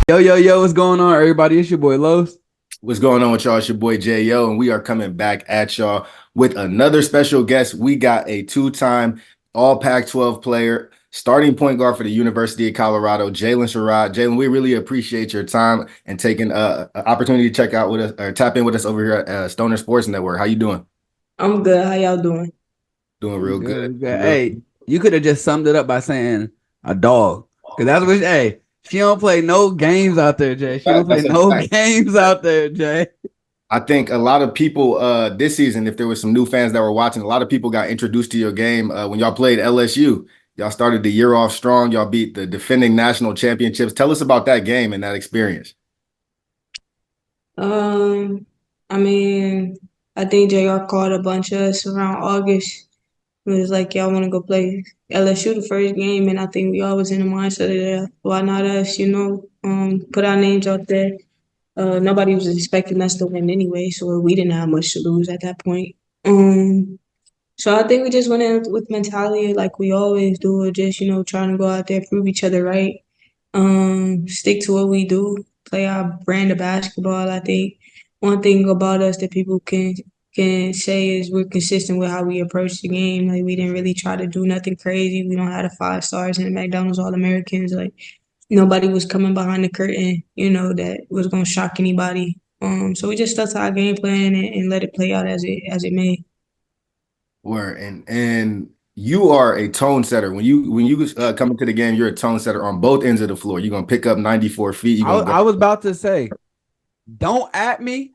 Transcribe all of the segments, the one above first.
Yo, yo, yo, what's going on, everybody? It's your boy Los. What's going on with y'all? It's your boy J.O., and we are coming back at y'all with another special guest. We got a two-time All Pac-12 player, starting point guard for the University of Colorado, JAYLYN SHERROD. JAYLYN, we really appreciate your time and taking an opportunity to check out with us or tap in with us over here at Stoner Sports Network. How you doing? I'm good. How y'all doing? Doing We real good, good. we good. Doing real. Hey, you could have just summed it up by saying a dog. Because that's what, hey, she don't play no games out there, Jay. She don't play That's a no fact. games out there, Jay. I think a lot of people this season, if there was some new fans that were watching, a lot of people got introduced to your game when y'all played LSU. Y'all started the year off strong. Y'all beat the defending national championships. Tell us about that game and that experience. Um, I mean, I think JR called a bunch of us around August. It was like, y'all want to go play LSU the first game, and I think we all was in the mindset of why not us, put our names out there. Nobody was expecting us to win anyway, so we didn't have much to lose at that point. So I think we just went in with mentality like we always do, just trying to go out there, prove each other right. Stick to what we do, play our brand of basketball. I think one thing about us that people can say is we're consistent with how we approach the game. Like we didn't really try to do nothing crazy. We don't have the 5 stars and the McDonald's All Americans. Like nobody was coming behind the curtain, that was gonna shock anybody. So we just stuck to our game plan and let it play out as it may. Where and you are a tone setter. When you come into the game, you're a tone setter on both ends of the floor. You're gonna pick up 94 feet. You're I, gonna I guard. was about to say, don't at me.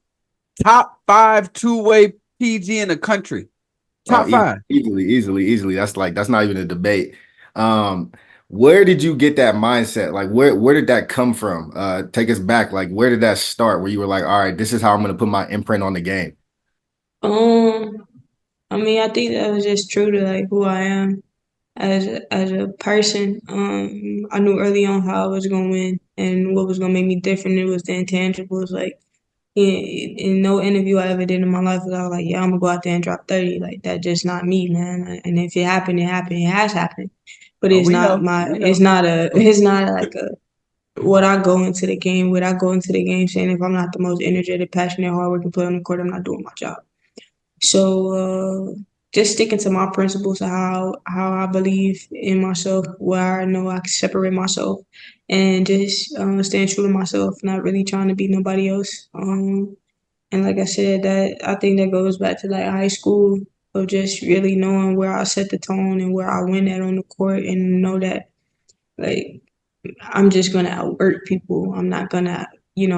Top five two-way PG in the country. Oh, Top five. easily. That's not even a debate. Um, where did you get that mindset? Like where did that come from? Take us back. Like where did that start? Where you were like, all right, this is how I'm gonna put my imprint on the game. Um, I mean, I think that was just true to like who I am as a person. I knew early on how I was gonna win and what was gonna make me different. It was the intangibles. Like in no interview I ever did in my life was I was like, yeah, I'm gonna go out there and drop 30. Like that's just not me, man. And if it happened, it happened. It has happened, but Oh, it's we not know. my. We It's know. not a. It's not like a. What I go into the game with, I go into the game saying if I'm not the most energetic, passionate, hardworking player on the court, I'm not doing my job. So just sticking to my principles of how I believe in myself, where I know I can separate myself, and just staying true to myself, not really trying to be nobody else. And like I said, that I think that goes back to like high school of just really knowing where I set the tone and where I win at on the court, and know that like I'm just gonna outwork people. I'm not gonna,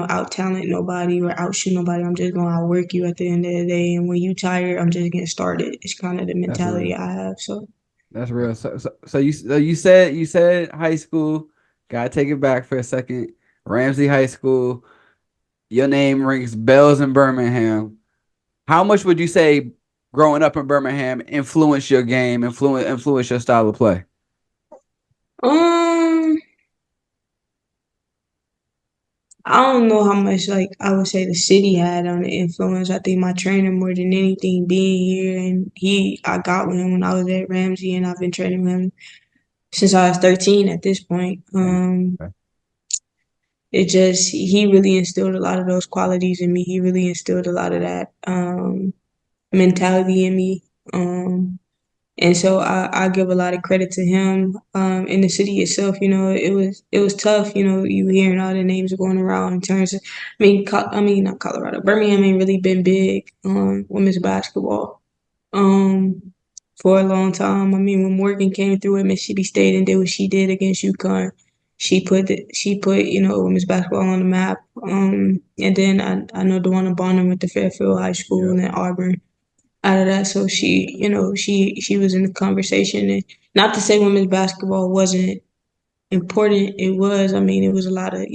out talent nobody or outshoot nobody. I'm just gonna outwork you at the end of the day. And when you tired, I'm just getting started. It's kind of the That's mentality real. I have. So That's real. So you said high school. Gotta take it back for a second. Ramsey High School. Your name rings bells in Birmingham. How much would you say growing up in Birmingham influenced your game, influence your style of play? um I don't know how much like I would say the city had on the influence. I think my trainer more than anything being here, and I got with him when I was at Ramsey, and I've been training with him since I was 13 at this point. Damn. Okay. It just he really instilled a lot of those qualities in me. He really instilled a lot of that mentality in me. And so I give a lot of credit to him. In the city itself, it was tough. You hearing all the names going around in terms of, I mean not Colorado, Birmingham ain't really been big on women's basketball um, for a long time. I mean, when Morgan came through at Mississippi State and did what she did against UConn, she put women's basketball on the map. And then I know DeWanna Bonner went to Fairfield High School Yeah. and then Auburn out of that. So she was in the conversation. And not to say women's basketball wasn't important. It was. I mean, it was a lot of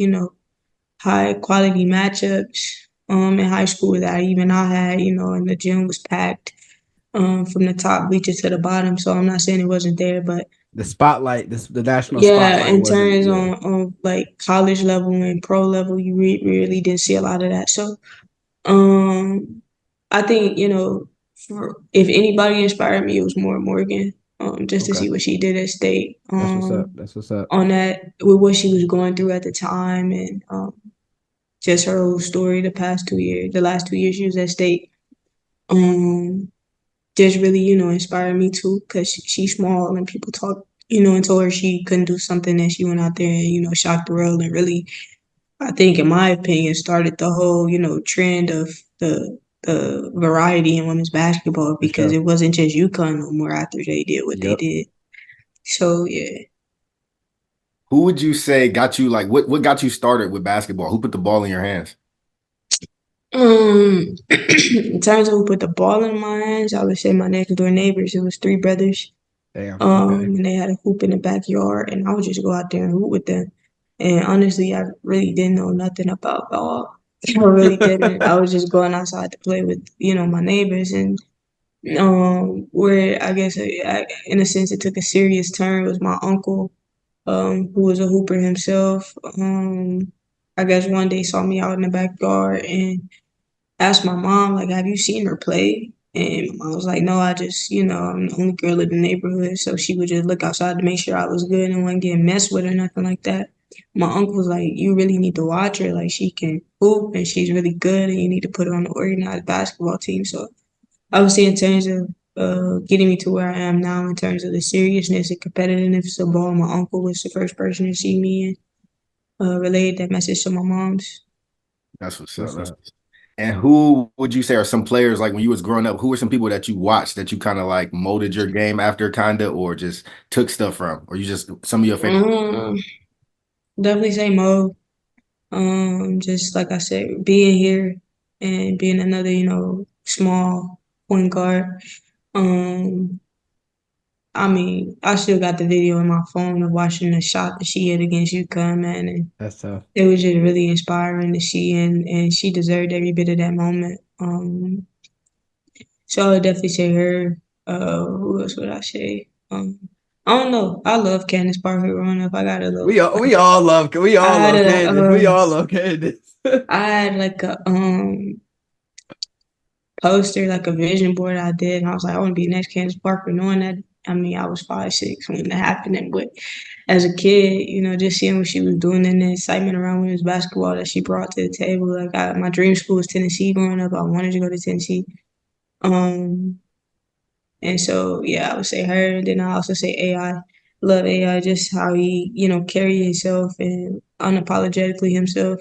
high quality matchups in high school that even I had. And the gym was packed from the top bleachers to the bottom. So I'm not saying it wasn't there, but The spotlight, the national yeah, spotlight in wasn't. terms Yeah. on like college level and pro level, you really didn't see a lot of that. So um, I think if anybody inspired me, it was more Morgan. just to Okay. see what she did at state. That's what's up. That's what's up. On that with what she was going through at the time, and just her whole story the last 2 years she was at state. Um, just really, inspired me too, because she's small and people talk, and told her she couldn't do something, and she went out there and, shocked the world and really, I think, in my opinion, started the whole, trend of the variety in women's basketball, For because sure. it wasn't just UConn no more after they did what they Yep. did. So yeah. Who would you say got you like what got you started with basketball? Who put the ball in your hands? In terms of who put the ball in my hands, I would say my next door neighbors. It was three brothers. Damn. Okay. And they had a hoop in the backyard, and I would just go out there and hoop with them. And honestly, I really didn't know nothing about ball. I really didn't. I was just going outside to play with, my neighbors, and where I guess in a sense it took a serious turn was my uncle, who was a hooper himself. I guess one day saw me out in the backyard and asked my mom, like, have you seen her play? And my mom was like, no, I just, I'm the only girl in the neighborhood. So she would just look outside to make sure I was good and wasn't getting messed with or nothing like that. My uncle was like, you really need to watch her. Like, she can hoop and she's really good, and you need to put her on the organized basketball team. So I would say, in terms of getting me to where I am now, in terms of the seriousness and competitiveness of ball, my uncle was the first person to see me and relayed that message to my mom's. That's what's up. What's up? And who would you say are some players like when you was growing up? Who were some people that you watched that you kind of like molded your game after, kind of, or just took stuff from, or you just some of your favorite? Um, Definitely say Mo. Just like I said, being here and being another, small point guard. Um, I mean, I still got the video in my phone of watching the shot that she hit against UConn, man, and That's tough. it was just really inspiring to see, and she deserved every bit of that moment. So I would definitely say her. Who else would I say? I don't know. I love Candace Parker growing up. I got a little. We I all had love a Candace. We all love Candace. I had like a poster, like a vision board I did, and I was like, I want to be next Candace Parker. Knowing that, I mean, I was 5'6" when that happened, but as a kid, just seeing what she was doing and the excitement around women's basketball that she brought to the table. Like, my dream school was Tennessee growing up. I wanted to go to Tennessee. Um, and so yeah, I would say her. Then I also say AI. Love AI, just how he, carry himself and unapologetically himself.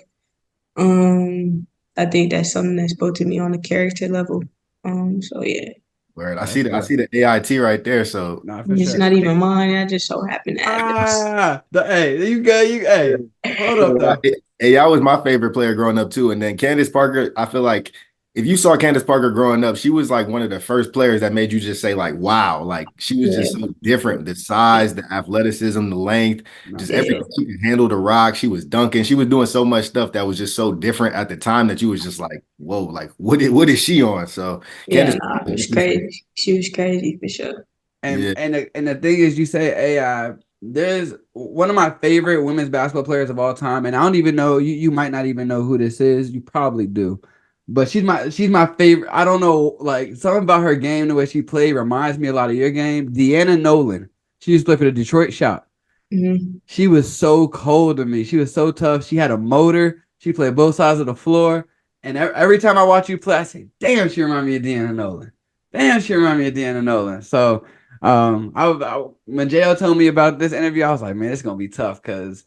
Um, I think that's something that spoke to me on a character level. So yeah, Word. I That's see the good. AIT right there. So Nah, for it's sure. not even mine. I just so happen to have it. Hey, you go, hey, hold up though. AI was my favorite player growing up too. And then Candace Parker, I feel like if you saw Candace Parker growing up, she was like one of the first players that made you just say like, wow, like she was just Yeah, so different. The size, the athleticism, the length, Nah, just for yeah, everything. sure. She could handle the rock. She was dunking. She was doing so much stuff that was just so different at the time that you was just like, whoa, like what is she on? So yeah. Candace Nah, it Parker, was crazy. She was crazy for sure. And yeah, the thing is, you say AI. There's one of my favorite women's basketball players of all time, and I don't even know you. You might not even know who this is. You probably do, but she's my favorite. I don't know, like something about her game, the way she played reminds me a lot of your game. Deanna Nolan. She used to play for the Detroit Shock. Hmm. She was so cold to me. She was so tough. She had a motor. She played both sides of the floor. And every time I watch you play, I say, "Damn, she remind me of Deanna Nolan. Damn, she remind me of Deanna Nolan." So, when JL told me about this interview, I was like, "Man, it's gonna be tough because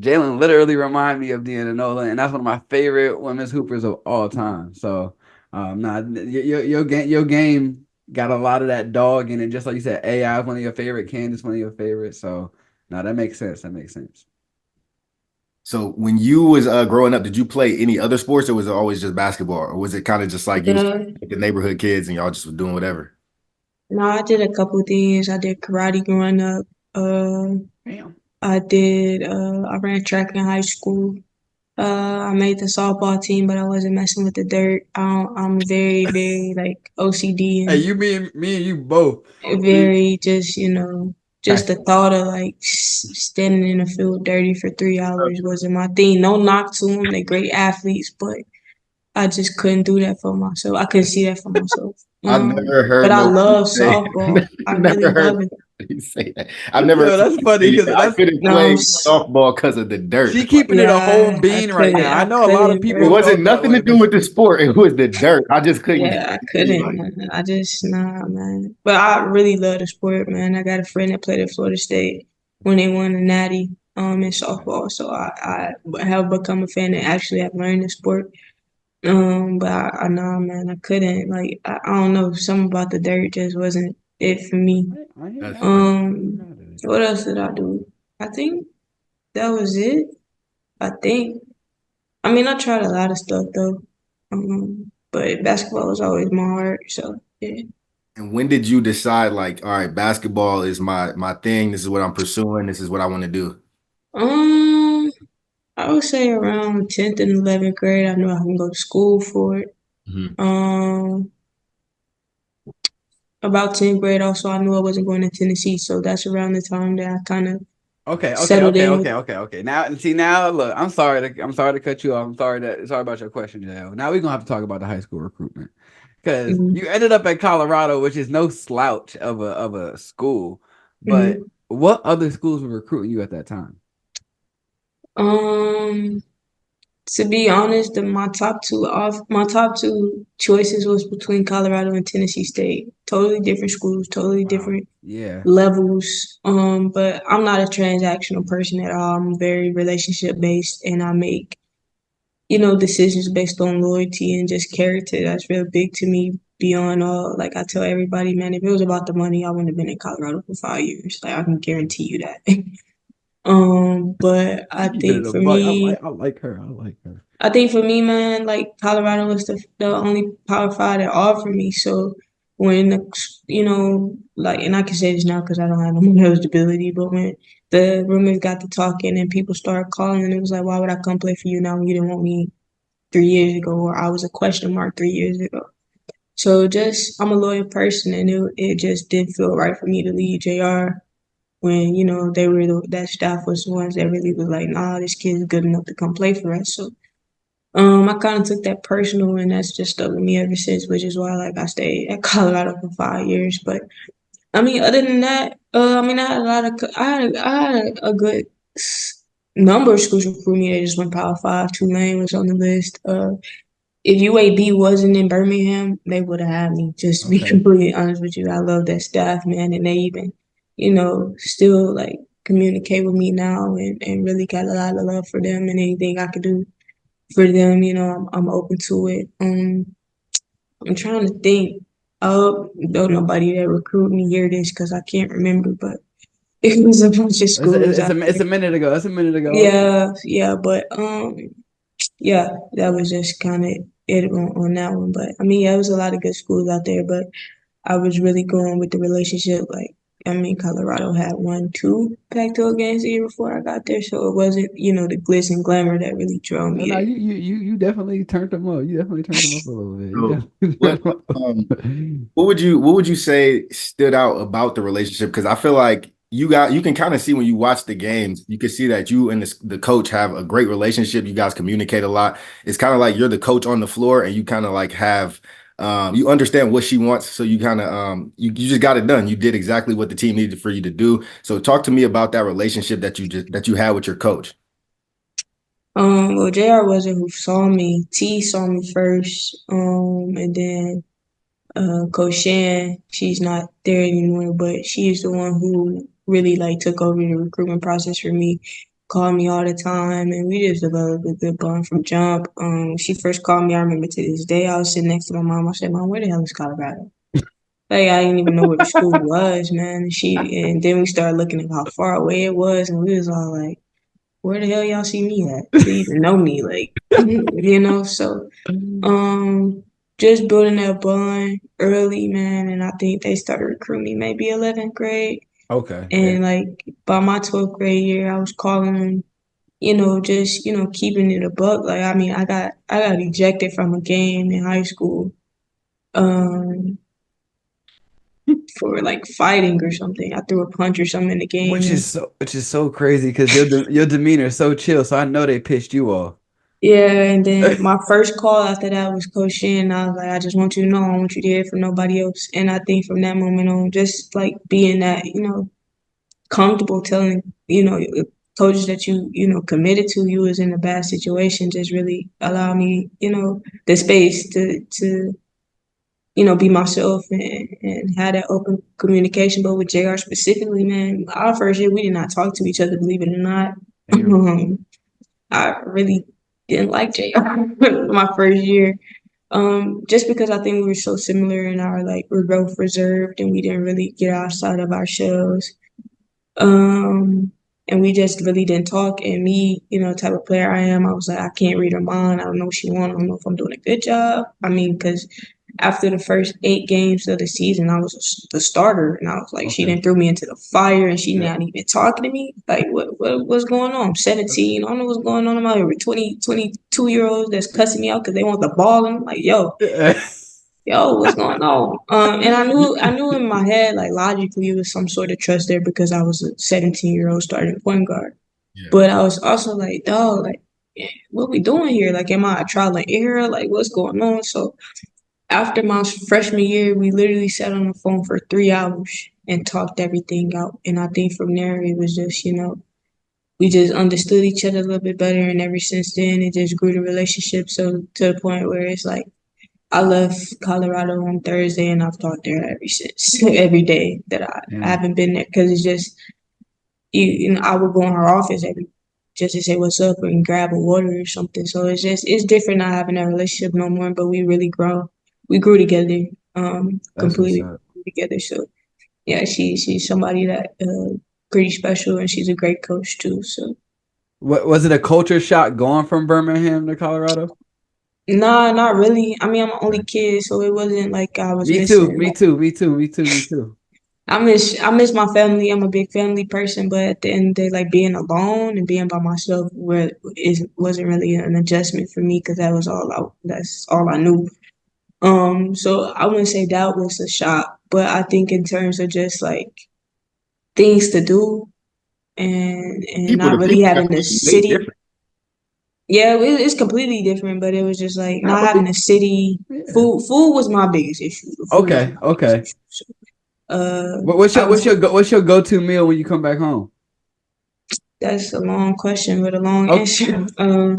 JAYLYN literally remind me of Deanna Nolan, and that's one of my favorite women's hoopers of all time." So, nah, your game got a lot of that dog in it, just like you said. AI is one of your favorite, Candace one of your favorites. So, no, that makes sense. That makes sense. So when you was growing up, did you play any other sports, or was it always just basketball, or was it kind of just like you was Yeah. with the neighborhood kids and y'all just was doing whatever? No, I did a couple things. I did karate growing up. Uh, Damn. I did. I ran track in high school. I made the softball team, but I wasn't messing with the dirt. I'm very, very like OCD Hey, and me and you both. very just, just the Passion. thought of like standing in the field dirty for 3 hours wasn't my thing. No knock to them, they're great athletes, but I just couldn't do that for myself. I couldn't see that for myself. I've never But heard I nobody love say. softball. I I've really never heard love it. nobody say that. I've never heard Yo, that's somebody funny say because that I that's couldn't No, play softball because of the dirt. she keeping it a whole yeah, I bean right couldn't. now. I I know a lot of couldn't, It people bro. wasn't felt that nothing to way, do but with the sport. It was the dirt. I just couldn't get Yeah, I it. couldn't, Like, man. I just nah, man. But I really love the sport, man. I got a friend that played at Florida State when they won the Natty in softball. So I have become a fan and actually have learned the sport. But I nah, man, I couldn't. Like I don't know, something about the dirt just wasn't it for me. I ain't that's mad at funny. it. I ain't mad at it. What else did I do? I think that was it. I think. I mean, I tried a lot of stuff though. But basketball was always my heart. So yeah. And when did you decide, like, all right, basketball is my thing. This is what I'm pursuing. This is what I want to do. Um, I would say around 10th and 11th grade, I knew I can go to school for it. Mhm. Um, about 10th grade, also, I knew I wasn't going to Tennessee, so that's around the time that I kind of Okay, okay, settled okay, in okay, with. okay, okay. Now look, I'm sorry to cut you off. Sorry about your question, JL. Now we're gonna have to talk about the high school recruitment. Because Mhm. you ended up at Colorado, which is no slouch of a school. But Mhm. what other schools were recruiting you at that time? Um, to be honest, my top two choices was between Colorado and Tennessee State. Totally different schools, totally Wow. different Yeah. levels. But I'm not a transactional person at all. I'm very relationship based, and I make decisions based on loyalty and just character. That's real big to me. Beyond all, like I tell everybody, man, if it was about the money, I wouldn't have been in Colorado for 5 years. Like I can guarantee you that. But She keeping it a buck. I like her. I like her. I think for me, man, like Colorado was the only Power Five that offered me. So when like, and I can say this now because I don't have no more eligibility, but when the rumors got to talking and people started calling, it was like, why would I come play for you now when you didn't want me 3 years ago, or I was a question mark 3 years ago? So just I'm a loyal person, and it just didn't feel right for me to leave JR when they were that staff was the ones that really was like, nah, this kid's good enough to come play for us. So I kind of took that personal, and that's just stuck with me ever since, which is why like I stayed at Colorado for 5 years. But I mean, other than that, I mean, I had a lot of, I had a good number of schools recruit me. They just went Power Five. Tulane was on the list. If UAB wasn't in Birmingham, they would have had me. Just to be Okay. completely honest with you, I love that staff, man, and they even, still like communicate with me now, and really got a lot of love for them, and anything I could do for them, I'm open to it. I'm trying to think. Oh, don't nobody that recruit me hear this because I can't remember, but it was a bunch of schools out It's there. a minute ago. It's a minute ago. Yeah, yeah, but yeah, that was just kind of it on that one. But I mean, yeah, it was a lot of good schools out there, but I was really going with the relationship. Like, I mean, Colorado had won two Pac-12 games the year before I got there, so it wasn't, the glitz and glamour that really drove No, me no, there. you definitely turned them up. You definitely turned them up a little bit. You So definitely what turned them up. what would you say stood out about the relationship? Because I feel like you can kind of see when you watch the games, you can see that you and the coach have a great relationship. You guys communicate a lot. It's kind of like you're the coach on the floor, and you kind of like have you understand what she wants, so you kind of you just got it done. You did exactly what the team needed for you to do. So talk to me about that relationship that you had with your coach. Well, JR wasn't who saw me. T saw me first. And then Coach Shan, she's not there anymore, but she's the one who really like took over the recruitment process for me. Called me all the time, and we just developed a good bond from jump. She first called me. I remember to this day. I was sitting next to my mom. I said, "Mom, where the hell is Colorado?" Like I didn't even know where the school was, man. And then we started looking at how far away it was, and we was all like, "Where the hell y'all see me at to even know me?" Like, So um, just building that bond early, man, and I think they started recruiting me maybe 11th grade. Okay. Yeah. And like by my 12th grade year, I was calling them, just, keeping it a buck. Like I mean, I got ejected from a game in high school um for like fighting or something. I threw a punch or something in the game, and Which is so crazy because your demeanor is so chill. So I know they pissed you off. Yeah, and then my first call after that was Coach Shin. I was like, I just want you to know, I don't want you to hear from nobody else. And I think from that moment on, just like being that, comfortable telling, coaches that committed to you is in a bad situation just really allow me, the space to be myself and have that open communication. But with JR specifically, man, our first year we did not talk to each other, believe it or not. I really didn't like JR my first year. Just because I think we were so similar in our like we're both reserved and we didn't really get outside of our shells. Um, and we just really didn't talk. And me, type of player I am, I was like, I can't read her mind. I don't know what she wants. I don't know if I'm doing a good job. I mean, because after the first 8 games of the season, I was the starter, and I was like, she Okay. didn't throw me into the fire, and she Yeah. not even talking to me. Like, what's going on? I'm 17. I don't know what's going on. I'm out here with 22-year-olds that's cussing me out because they want the ball, and I'm like, yo, what's going on? And I knew in my head, like logically, it was some sort of trust there because I was a 17-year-old starting point guard. Yeah. But I was also like, dog, like, what we doing here? Like, am I a trial and error? Like, what's going on? So after my freshman year, we literally sat on the phone for 3 hours and talked everything out. And I think from there, it was just, we just understood each other a little bit better. And ever since then, it just grew the relationship. So to the point where it's like, I left Colorado on Thursday and I've talked there ever since, every day that I Yeah. haven't been there because it's just, I would go in her office just to say what's up and grab a water or something. So it's different not having that relationship no more, but we grew together, That's what's completely up. together. So yeah, she's somebody that pretty special and she's a great coach too. So What was it a culture shock going from Birmingham to Colorado? nah, not really. I mean, I'm an only Okay. kid, so it wasn't like I was Me too. missing. Me too. Me too. Me too. Me too. I miss my family. I'm a big family person, but at the end of the day, like being alone and being by myself wasn't really an adjustment for me because that's all I knew. So I wouldn't say that was a shock, but I think in terms of just like things to do and People not to really people having a definitely way city. different. Yeah, it's completely different, but it was just like I not believe. having a city. Yeah. Food was my biggest issue. The food was Okay. my biggest Okay. issue. So, uh, What's I your was what's your go to meal when you come back home? That's a long question with a long Okay. answer.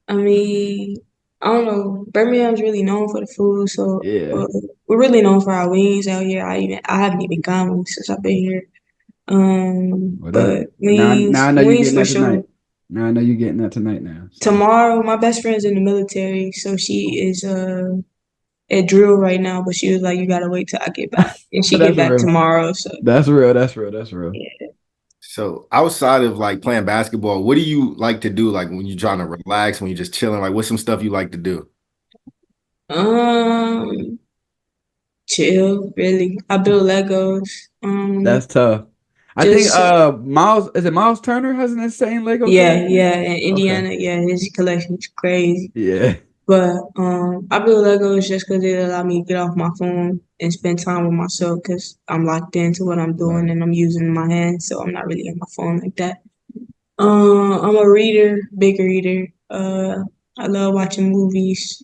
I mean, I don't know. Birmingham's really known for the food, so Yeah. we're really known for our wings out here. I haven't even gone wings since I've been here. Well, that's But now I know you're wings getting for that tonight. sure. Now I know you're getting that tonight now. So Tomorrow, my best friend's in the military, so she is at drill right now. But she was like, "You gotta wait till I get back," and she get that's back real. tomorrow. So That's real. That's real. That's real. yeah. So outside of like playing basketball, what do you like to do? Like when you're trying to relax, when you're just chilling, like what's some stuff you like to do? Um, chill, really. I build Legos. That's tough. I think Just Miles is it Miles Turner has an insane Lego Yeah, collection? yeah. In Okay. Indiana, yeah, his collection's crazy. Yeah. But I build Legos just because it allowed me to get off my phone and spend time with myself because I'm locked into what I'm doing Right. and I'm using my hands, so I'm not really on my phone like that. I'm a reader, big reader. I love watching movies.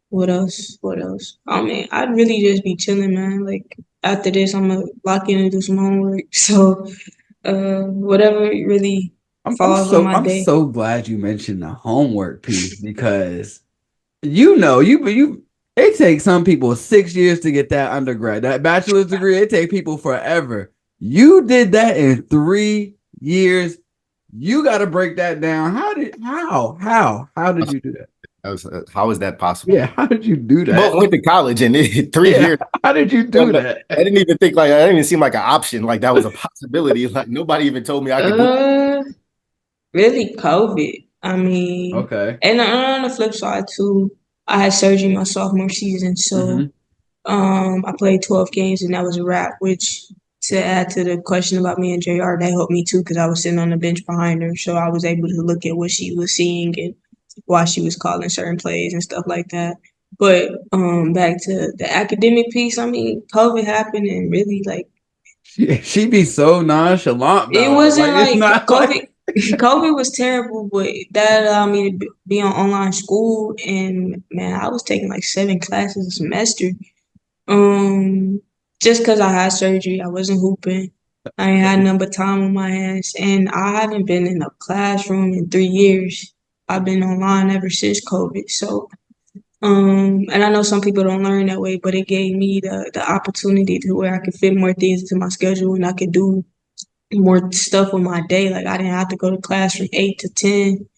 What else? What else? I mean, I'd really just be chilling, man. Like after this, I'm gonna lock in and do some homework. So, whatever really falls on my I'm day. so glad you mentioned the homework piece because you it takes some people 6 years to get that undergrad, that bachelor's degree. It takes people forever. You did that in 3 years. You got to break that down. How did you do that? How is that possible? Yeah, how did you do We both that? went to college and it, three Yeah, years. how did you do that? I didn't even think like that didn't even seem like an option. Like that was a possibility. Like nobody even told me I could do. Uh, Really COVID. I mean, Okay. and on the flip side too, I had surgery my sophomore season, so Mm-hmm. I played 12 games and that was a wrap. Which to add to the question about me and JR, that helped me too because I was sitting on the bench behind her, so I was able to look at what she was seeing and why she was calling certain plays and stuff like that. But back to the academic piece, I mean, COVID happened and really like She be so nonchalant it about it. Like wasn't it's like not COVID. like COVID was terrible, but that allowed me to be on online school. And man, I was taking like 7 classes a semester. Um, just because I had surgery, I wasn't hooping. I ain't had nothing but time on my hands, and I haven't been in a classroom in 3 years. I've been online ever since COVID. So, and I know some people don't learn that way, but it gave me the opportunity to where I could fit more things into my schedule and I could do more stuff with my day. Like I didn't have to go to class from 8 to 10.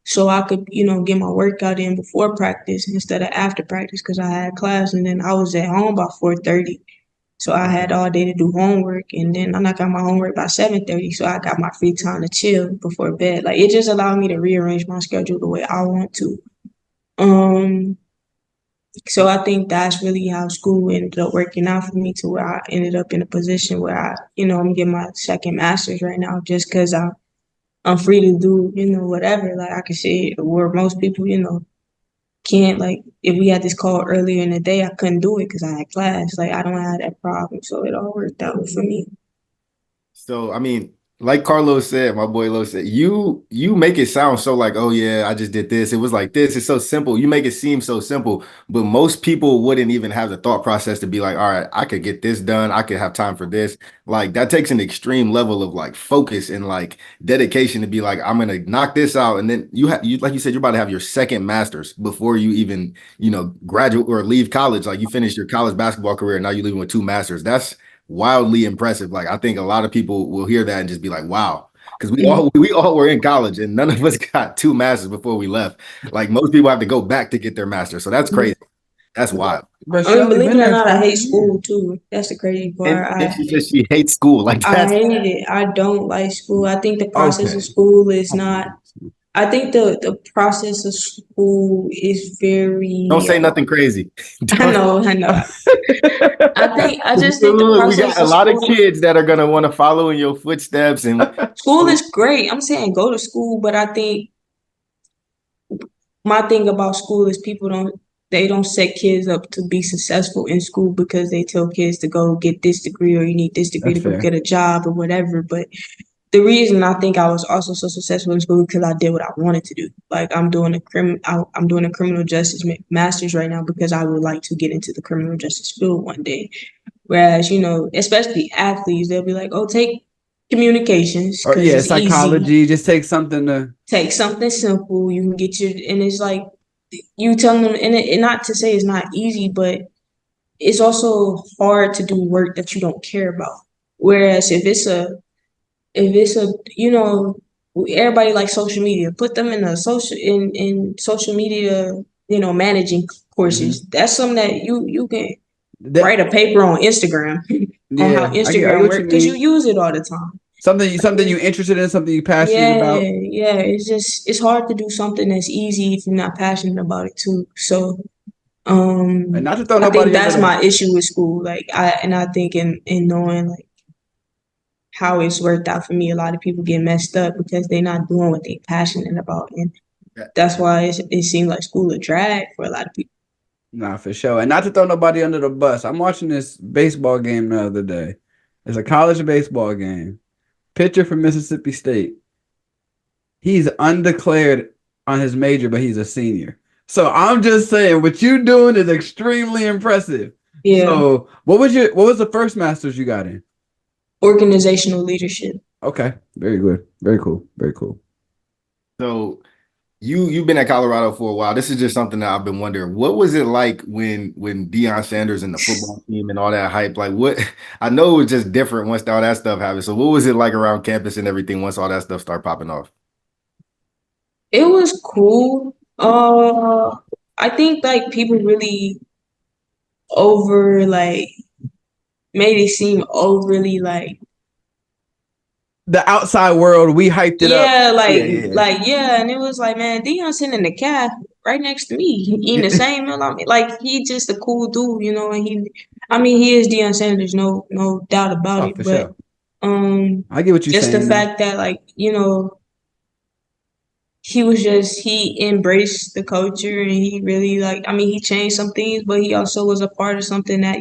So I could, get my workout in before practice instead of after practice because I had class and then I was at home by 4:30. So I had all day to do homework and then I got my homework by 7:30. So I got my free time to chill before bed. Like it just allowed me to rearrange my schedule the way I want to. Um, so I think that's really how school ended up working out for me to where I ended up in a position where I'm getting my second master's right now just because I'm free to do, whatever. Like I can say where most people, can't. Like if we had this call earlier in the day, I couldn't do it because I had class. Like I don't have that problem. So it all worked out for me. So, I mean, like Carlos said, my boy Lo said, you make it sound so like, oh yeah, I just did this. It was like this. It's so simple. You make it seem so simple, but most people wouldn't even have the thought process to be like, all right, I could get this done. I could have time for this. Like that takes an extreme level of like focus and like dedication to be like, I'm gonna knock this out. And then you like you said, you're about to have your second master's before you even, graduate or leave college. Like you finish your college basketball career, and now you're leaving with 2 masters. That's wildly impressive. Like I think a lot of people will hear that and just be like, wow. Because we all were in college and none of us got 2 masters before we left. Like most people have to go back to get their master. So that's crazy. That's wild. But I mean, Shelly believe been it or there not, I hate 5 years. school too. That's the crazy And, part. and she says she hates school. Like I that's hate it. I don't like school. I think the process of Okay. school is not. I think the process of school is don't very. say nothing crazy. I Don't, know. I know. I just think the we process got a of lot of school. kids that are gonna want to follow in your footsteps and School is great. I'm saying go to school, but I think my thing about school is they don't set kids up to be successful in school because they tell kids to go get this degree or you need this degree That's to go fair. get a job or whatever. But the reason I think I was also so successful in school because I did what I wanted to do. Like I'm doing a criminal justice master's right now because I would like to get into the criminal justice field one day. Whereas, especially athletes, they'll be like, "Oh, take communications Or because yeah, it's easy. psychology. Just take something to. Take something simple. You can get your." And it's like you telling them, and not to say it's not easy, but it's also hard to do work that you don't care about. Whereas if it's a everybody likes social media, put them in a in social media, managing Mhm. courses. That's something that you can That write a paper on Instagram on how yeah, I get Instagram what you works because you mean. use it all the time. Something you interested in, something you passionate Yeah, about. yeah. It's hard to do something that's easy if you're not passionate about it too. So And not to throw I think nobody under that's the my issue with school. Like I think in knowing like how it's worked out for me, a lot of people get messed up because they're not doing what they're passionate about. And that's why it seems like school a drag for a lot of people. Nah, for sure. And not to throw nobody under the bus. I'm watching this baseball game the other day. It's a college baseball game. Pitcher from Mississippi State. He's undeclared on his major, but he's a senior. So I'm just saying, what you doing is extremely impressive. Yeah. So what was the first masters you got in? Organizational leadership. Okay, very good, very cool, very cool. so you've been at Colorado for a while. This is just something that I've been wondering. What was it like when Deion Sanders and the football team and all that hype? Like what I know it was just different once all that stuff happened. So what was it like around campus and everything once all that stuff started popping off? It was cool. I think like people really over like made it seem overly like The outside world, we hyped it up. yeah, Yeah, yeah, yeah, and it was like man, Deion sitting in the cab right next to me, eating the yeah. same meal. I mean, like he just a cool dude, and I mean, he is Deion Sanders, no doubt about Oh, it. for But sure. um, I get what you're just the saying, though. fact that like he embraced the culture and he really like I mean he changed some things, but he also was a part of something that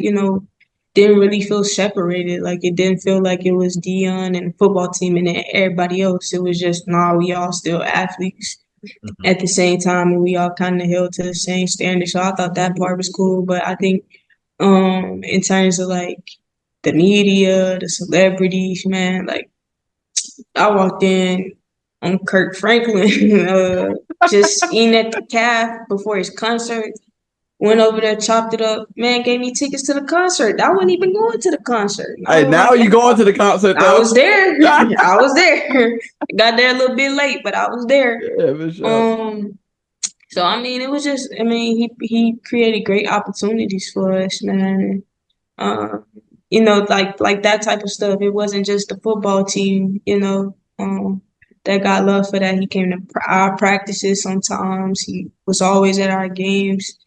didn't really feel separated. Like it didn't feel like it was Dion and the football team and then everybody else. It was just nah, we all still athletes Mhm. at the same time and we all kind of held to the same standard. So I thought that part was cool. But I think in terms of like the media, the celebrities, man, like I walked in on Kirk Franklin, just eating at the calf before his concert. Went over there, chopped it up. Man, gave me tickets to the concert. I wasn't even going to the concert. I Hey, was now like, you going to the concert I though? was there. I was there. Got there a little bit late, but I was there. Yeah, for sure. Um, so I mean, it was just. I mean, he created great opportunities for us, man. Uh, like that type of stuff. It wasn't just the football team, that got love for that. He came to our practices sometimes. He was always at our games.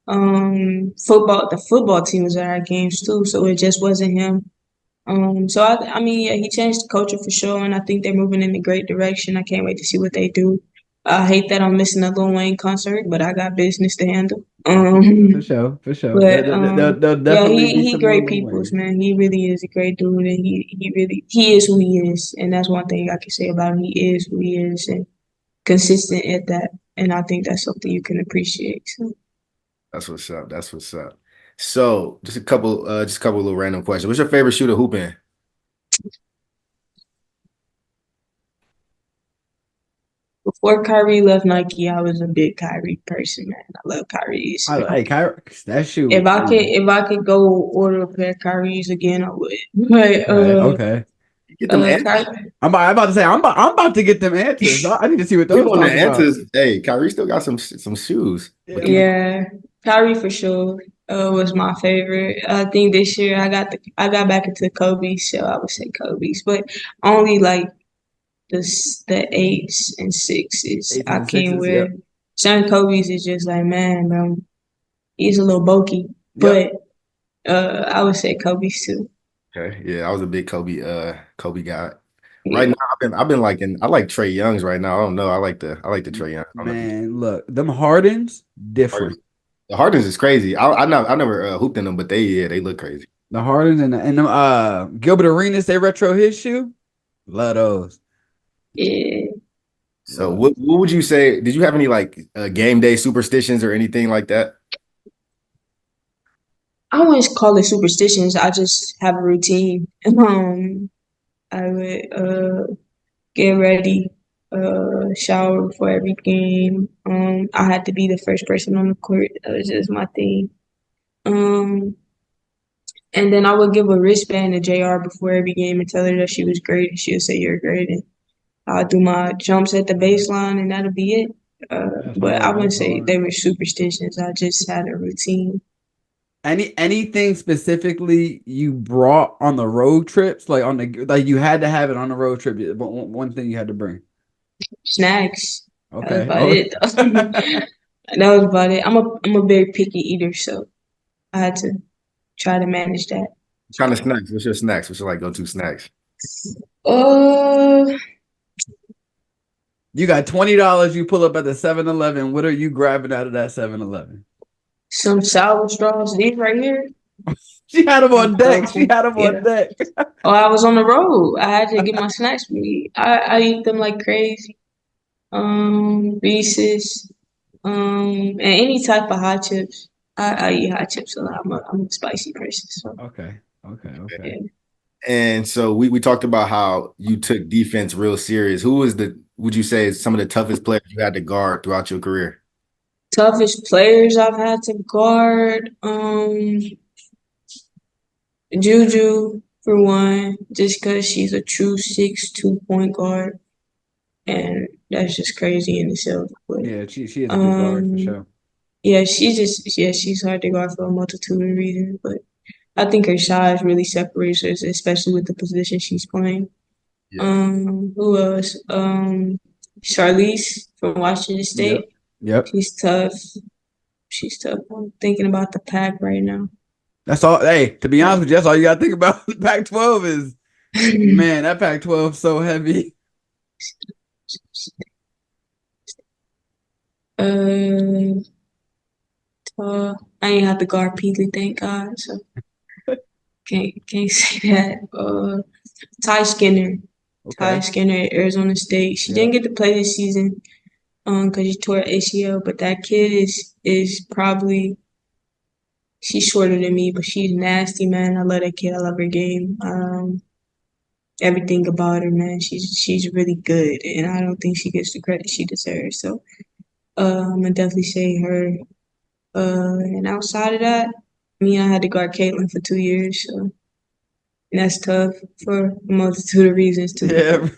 The football team was at our games too, so it just wasn't him. So I mean, yeah, he changed the culture for sure, and I think they're moving in a great direction. I can't wait to see what they do. I hate that I'm missing a Lil Wayne concert, but I got business to handle. For sure, for sure. But There'll yeah, definitely be he some more great Lil peoples, Wayne. man. He really is a great dude, and he is who he is, and that's one thing I can say about him. He is who he is, and consistent at that. And I think that's something you can appreciate. So That's what's up. That's what's up. So just a couple little random questions. What's your favorite shooter hooping? before Kyrie left Nike, I was a big Kyrie person, man. I love Kyrie's. Hey, Kyrie, that If shoe. I could, if I could go order a pair of Kyrie's again, I would. But Okay, okay. Get them answers. Kyrie, I'm about to say I'm about to get them answers. I need to see what We those want the talk about. answers. Hey, Kyrie still got some shoes. But keep going. yeah, Kyrie for sure. Was my favorite. I think this year I got back into Kobe's, so I would say Kobe's, but only like the eights and sixes Eights I and can't sixes. wear. Yep. Certain Kobe's is just like man, bro, he's a little bulky, Yep. but I would say Kobe's too. Okay. Yeah, I was a big Kobe guy. Right Yeah. now, I've been liking I like Trey Young's right now. I don't know. I like the Trey Young. I don't know if you Man, look, them Hardens Hardens. different. The Hardens is crazy. I never hooped in them, but they look crazy. The Hardens and them Gilbert Arenas, they retro his shoe. Love those. Yeah. So what would you say? Did you have any like game day superstitions or anything like that? I wouldn't call it superstitions. I just have a routine. I would get ready, shower before every game. I had to be the first person on the court. That was just my thing. Um, and then I would give a wristband to JR before every game and tell her that she was great, and she would say you're great. And I'll do my jumps at the baseline, and that'll be it. That's But I hard. wouldn't That's say hard. they were superstitions. I just had a routine. Anything specifically you brought on the road trips, like you had to have it on the road trip. One thing you had to bring. Snacks. That was Okay. about Oh, it. That was about it. I'm a very picky eater, so I had to try to manage that. What kind of snacks? What's your snacks? What's your like go-to snacks? Uh, you got $20. You pull up at the 7-Eleven. What are you grabbing out of that 7-Eleven? some sour straws. These right here. She had them I on deck. love She 'em. had them on Yeah. deck. Oh, I was on the road. I had to get my snacks for me. I eat them like crazy. Reese's. And any type of hot chips. I eat hot chips a lot. I'm a spicy person, so Okay. Okay. Okay. yeah. And so we talked about how you took defense real serious. Who was would you say is some of the toughest players you had to guard throughout your career? Toughest players I've had to guard. Juju for one, just because she's a true 6'2" point guard, and that's just crazy in itself. But Yeah, she is a good guard for um, sure. yeah, she's hard to guard for a multitude of reasons. But I think her size really separates her, especially with the position she's playing. Yeah. Who else? Charlize from Washington Yep. State. Yep. She's tough. She's tough. I'm thinking about the pack right now. That's all. Hey, to be honest with you, that's all you got to think about. Pac-12 is, man, that Pac-12 is so heavy. Uh, I ain't have to guard Peely, thank God. So can't say that. Ty Skinner. Ty Okay. Skinner at Arizona State. She Yeah. didn't get to play this season because she tore her ACL, but that kid is probably she's shorter than me, but she's nasty, man. I love that kid. I love her game. Everything about her, man. She's really good, and I don't think she gets the credit she deserves. So I'm gonna definitely say her. And outside of that, I mean, I had to guard Caitlyn for 2 years, so and that's tough for a multitude of reasons too. Yeah.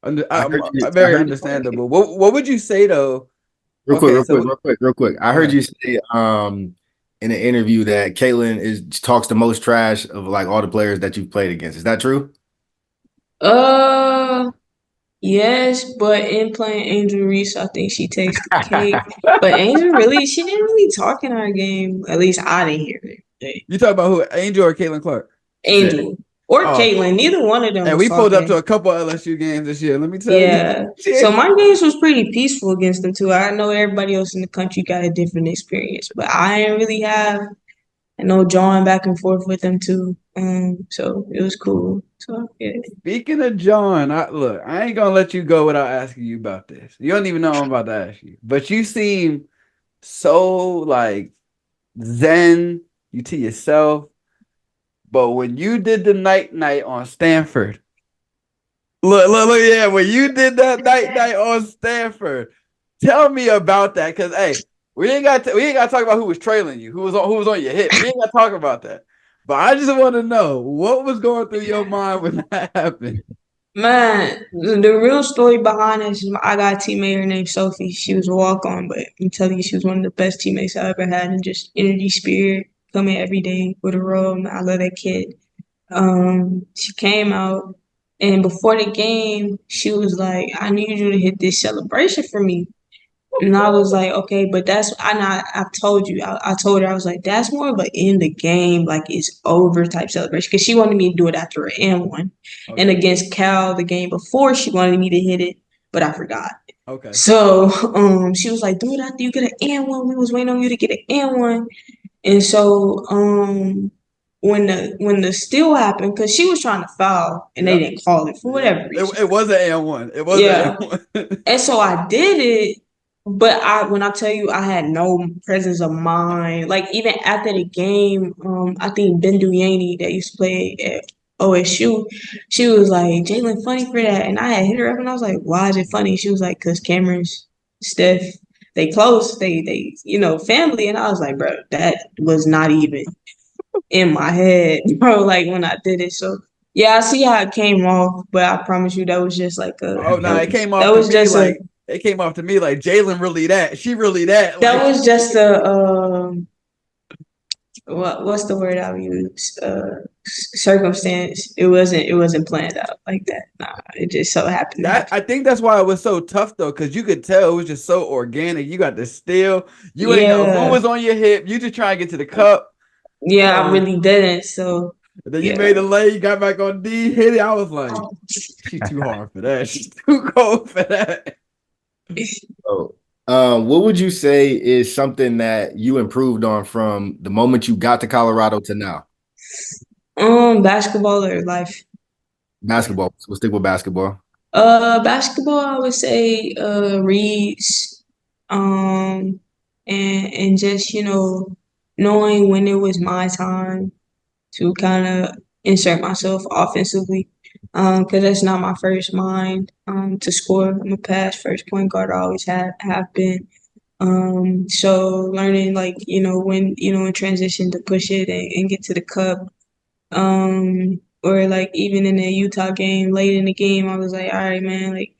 I heard you. I Very heard you understandable. What would you say though? real quick, Okay, real quick, so real quick, real quick. I go heard ahead. you say in an interview that Caitlyn talks the most trash of like all the players that you've played against. Is that true? Uh, yes, but in playing Angel Reese, I think she takes the cake. But Angel really, she didn't really talk in our game. At least I didn't hear it. You talk about who? Angel or Caitlin Clark? Yeah. Angel or Oh, Caitlyn, neither one of them and was we pulled up to talking. a couple of LSU games this year. Let me tell you. Yeah. So my games was pretty peaceful against them too. I know everybody else in the country got a different experience, but I didn't really have I know drawing back and forth with them too. So it was cool. So yeah. Speaking of John, look, I ain't gonna let you go without asking you about this. You don't even know I'm about to ask you, but you seem so like zen, you to yourself. But when you did the night on Stanford, look, yeah, when you did that night on Stanford, tell me about that. Cause hey, we ain't got to talk about who was trailing you, who was on your hip. We ain't got to talk about that. But I just want to know what was going through your mind when that happened. Man, the real story behind this is I got a teammate named Sophie. She was a walk on, but I'm telling you, she was one of the best teammates I ever had, and just energy, spirit, coming every day with a roll. Man, I love that kid. She came out, and before the game, she was like, "I need you to hit this celebration for me." And I was like, okay, but I told you, I told her, I was like, that's more of a in the game, like it's over type celebration. Cause she wanted me to do it after an and one. And Okay. against Cal, the game before, she wanted me to hit it, but I forgot. Okay. So, she was like, do it after you get an and one. We was waiting on you to get an and one. And so, when the steal happened, cause she was trying to foul and they Yep. didn't call it for Yep. whatever reason. It was an and one. It was an Yeah. and one. And so I did it, but when I tell you I had no presence of mind, like even after the game, I think Bendu Yaney that used to play at OSU, she was like, Jalen funny for that. And I had hit her up and I was like, why is it funny? She was like, cause Cameron's Steph, they close, they family. And I was like, bro, that was not even in my head, bro, like when I did it. So yeah, I see how it came off, but I promise you that was just like Oh no, it came off that to was me just a like Jalen really that. She really that. that Like was just a what's the word I would use? Circumstance. It wasn't planned out like that. Nah, it just so happened to that happen. I think that's why it was so tough though, because you could tell it was just so organic. You got the steal. You ain't know who Yeah. was on your hip. You just trying to get to the cup. Yeah, I And really didn't. So then you yeah. made a lay, you got back on D, hit it. I was like, she's too hard for that. She's too cold for that. So, what would you say is something that you improved on from the moment you got to Colorado to now? Basketball or life? Basketball. So we'll stick with basketball. Basketball, I would say reads, um, and just knowing when it was my time to kind of insert myself offensively, because that's not my first mind to score. I'm a pass first point guard. I always have been. So learning like when in transition to push it and get to the cup, or like even in the Utah game, late in the game, I was like, all right, man, like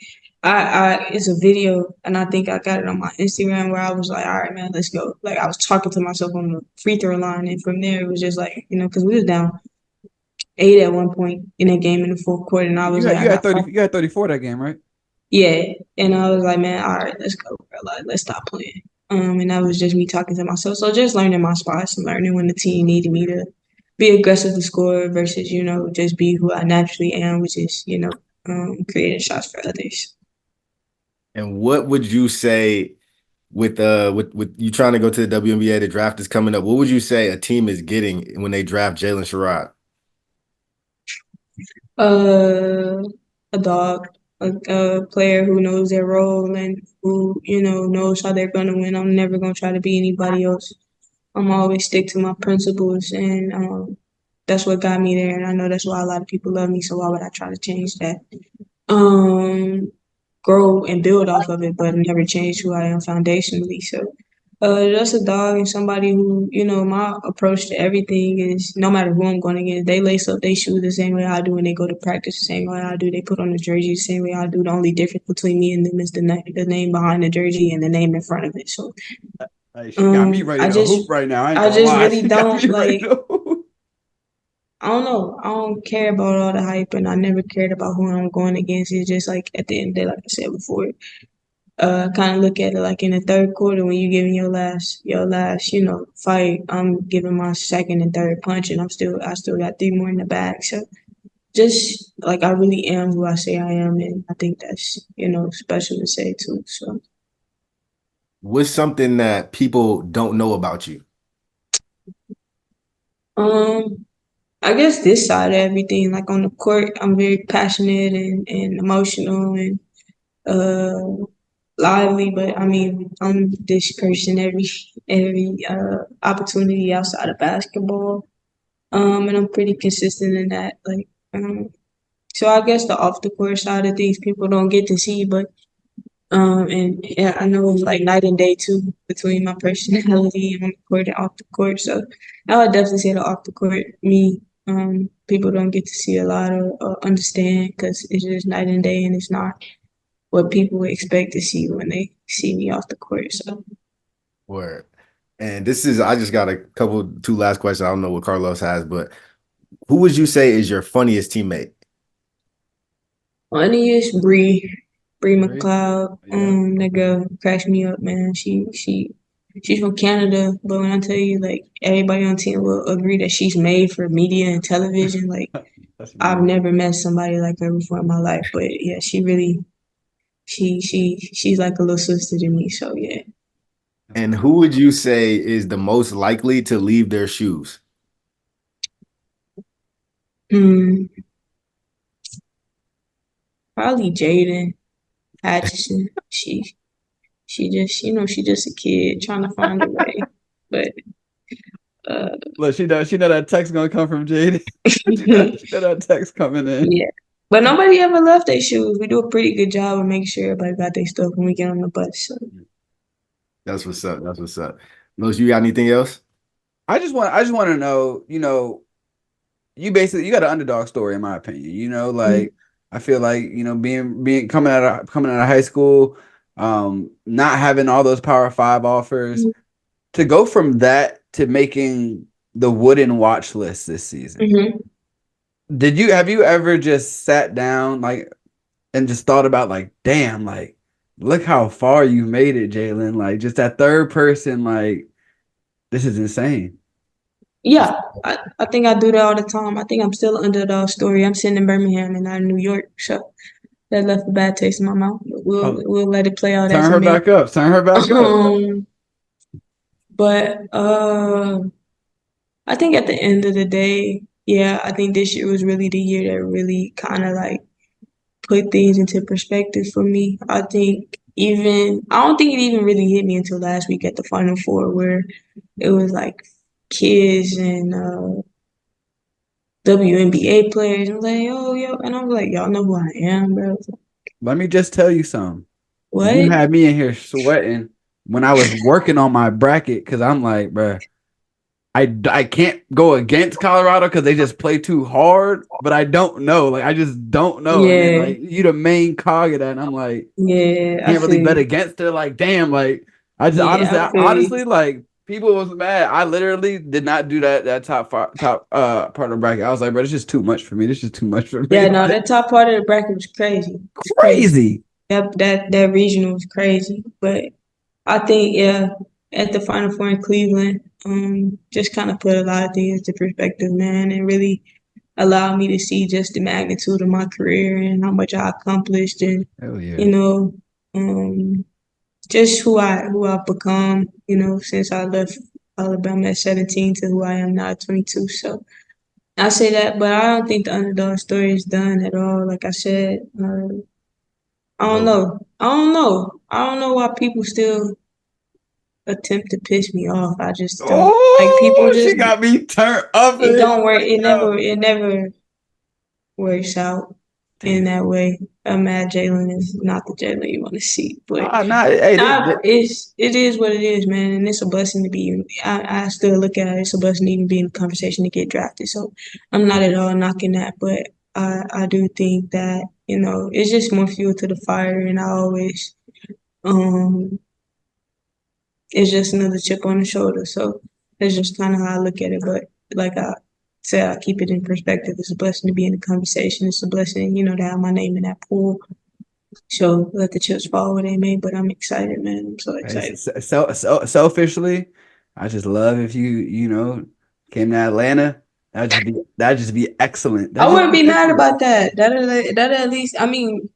it's a video and I think I got it on my Instagram where I was like, all right, man, let's go. Like I was talking to myself on the free throw line and from there it was just like, because we was down 8 at one point in that game in the fourth quarter and I was like, I got 5. You had 34 that game, right? Yeah. And I was like, man, all right, let's go, bro. Like, let's stop playing. And that was just me talking to myself. So just learning my spots and learning when the team needed me to be aggressive to score versus, just be who I naturally am, which is, creating shots for others. And what would you say with you trying to go to the WNBA, the draft is coming up. What would you say a team is getting when they draft JAYLYN Sherrod? Uh, a dog, a player who knows their role and who, knows how they're gonna win. I'm never gonna try to be anybody else. I'm always stick to my principles, and that's what got me there. And I know that's why a lot of people love me. So why would I try to change that? Um, Grow and build off of it, but never change who I am foundationally. So, just a dog and somebody who, my approach to everything is no matter who I'm going against, they lace up they shoes the same way I do, and they go to practice the same way I do. They put on the jersey the same way I do. The only difference between me and them is the name behind the jersey and the name in front of it. So, Hey, she got me ready I to just, hoop right now. I ain't I gonna just lie. really She got don't me ready like. to hoop. I don't know. I don't care about all the hype, and I never cared about who I'm going against. It's just like at the end of the day, like I said before, kind of look at it like in the third quarter when you giving your last, fight. I'm giving my second and third punch, and I still got three more in the bag. So just like I really am who I say I am, and I think that's special to say too. So What's something that people don't know about you? um, I guess this side of everything, like on the court, I'm very passionate and emotional and uh lively, but I mean, I'm this person every opportunity outside of basketball. And I'm pretty consistent in that. So I guess the off the court side of things people don't get to see, but and yeah, I know it's like night and day too between my personality on the court and off the court. So I would definitely say the off the court me. People don't get to see a lot or understand because it's just night and day, and it's not what people would expect to see when they see me off the court. So Word. And this is I just got two last questions. I don't know what Carlos has, but who would you say is your funniest teammate? funniest Bree Bree? McLeod. Yeah. That girl cracks me up, man. She's from Canada, but when I tell you, like everybody on the team will agree that she's made for media and television. Like That's I've me. never met somebody like her before in my life. But yeah, she really she's like a little sister to me. So yeah. And who would you say is the most likely to leave their shoes? Hmm. Probably Jaden Atchison. She just a kid trying to find a way. But uh Look, she know that text gonna come from Jade. She know that text coming in. yeah. But nobody ever left their shoes. We do a pretty good job of making sure everybody got their stuff when we get on the bus. So That's what's up. That's what's up. Los, you got anything else? I just want to know, you got an underdog story in my opinion. mm-hmm. Like I feel like, being coming out of high school, not having all those Power Five offers, to go from that to making the wooden watch list this season. Mm-hmm. Have you ever just sat down like and just thought about like, damn, like look how far you made it, JAYLYN. Like just that third person, like this is insane. Yeah, I think I do that all the time. I think I'm still an underdog story. I'm sitting in Birmingham and not in New York. So that left a bad taste in my mouth. But we'll Oh, we'll let it play out as turn it her may. back up. Turn her back up. Um, but I think at the end of the day, yeah, I think this year was really the year that really kind of like put things into perspective for me. I don't think it even really hit me until last week at the Final Four where it was like kids and WNBA players. I'm like, oh, yo. And I'm like, y'all know who I am, bro. I was like, Let me just tell you something. You what? had me in here sweating when I was working on my bracket because I'm like, bruh, I can't go against Colorado because they just play too hard, but I don't know. Like I just don't know. And then Yeah, like you the main cog of that, and I'm like, yeah, I can't really feel bet you. against it. Like, damn, like I just Yeah, I feel you. honestly, like people was mad. I literally did not do that top part of the bracket. I was like, bro, it's just too much for me. This is too much for me. Yeah, no, that top part of the bracket was crazy. It's crazy. Crazy. That regional was crazy. But I think, yeah, at the Final Four in Cleveland, just kind of put a lot of things into perspective, man, and really allowed me to see just the magnitude of my career and how much I accomplished and, Hell yeah. you know, um, just who I've become, you know, since I left Alabama at 17 to who I am now at 22. So I say that, but I don't think the underdog story is done at all. Like I said, I don't No. know. I don't know. I don't know why people still attempt to piss me off. I just don't like people Oh, she just got me turned up it in don't work. here. It never works out in Damn. that way. I'm mad JAYLYN is not the JAYLYN you want to see, but Nah, nah. Hey, it is what it is, man. And it's a blessing to be. I still look at it. It's a blessing to even be in the conversation to get drafted. So I'm not at all knocking that, but I do think that you know it's just more fuel to the fire, and I always um it's just another chip on the shoulder. So that's just kind of how I look at it. But like I said, I keep it in perspective. It's a blessing to be in the conversation. It's a blessing, you know, to have my name in that pool. So let the chips fall where they may. But I'm excited, man. I'm so hey, excited. selfishly, I just love if you know came to Atlanta. That'd just be excellent. I That'd just wouldn't be be mad excellent. about that. That at least, I mean,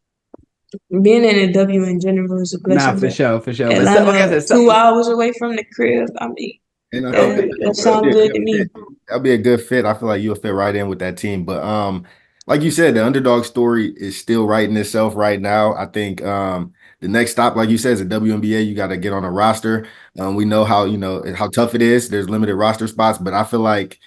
being in a W in general is a Nah, blessing. for But sure, for sure. But like I Atlanta, said, 2 hours away from the crib. I mean, And I feel okay. that that'll be sounds a good good to me. fit. That'll be a good fit. I feel like you'll fit right in with that team. But like you said, the underdog story is still writing itself right now. I think the next stop, like you said, is the WNBA. You got to get on a roster. We know how how tough it is. There's limited roster spots, but I feel like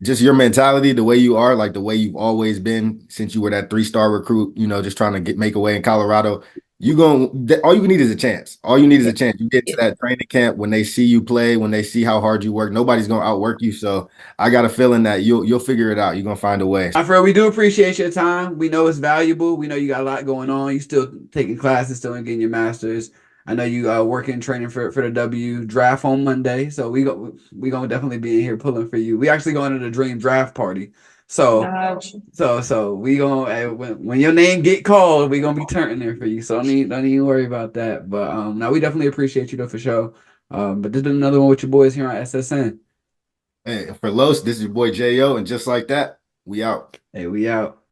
just your mentality, the way you are, like the way you've always been since you were that 3-star recruit, just trying to make a way in Colorado. All you need is a chance. All you need is a chance. You get to that training camp when they see you play, when they see how hard you work, nobody's gonna outwork you. So I got a feeling that you'll figure it out. You're gonna find a way. My friend, we do appreciate your time. We know it's valuable. We know you got a lot going on. You still taking classes, still getting your masters. I know you working training for the W draft on Monday. So we gonna definitely be in here pulling for you. We actually going to the dream draft party. So Gotcha. so we gonna when your name get called, we gonna be turning there for you. So don't even worry about that. But now we definitely appreciate you though for sure. But this is another one with your boys here on SSN. Hey, for Los, this is your boy Jo, and just like that, we out. Hey, we out.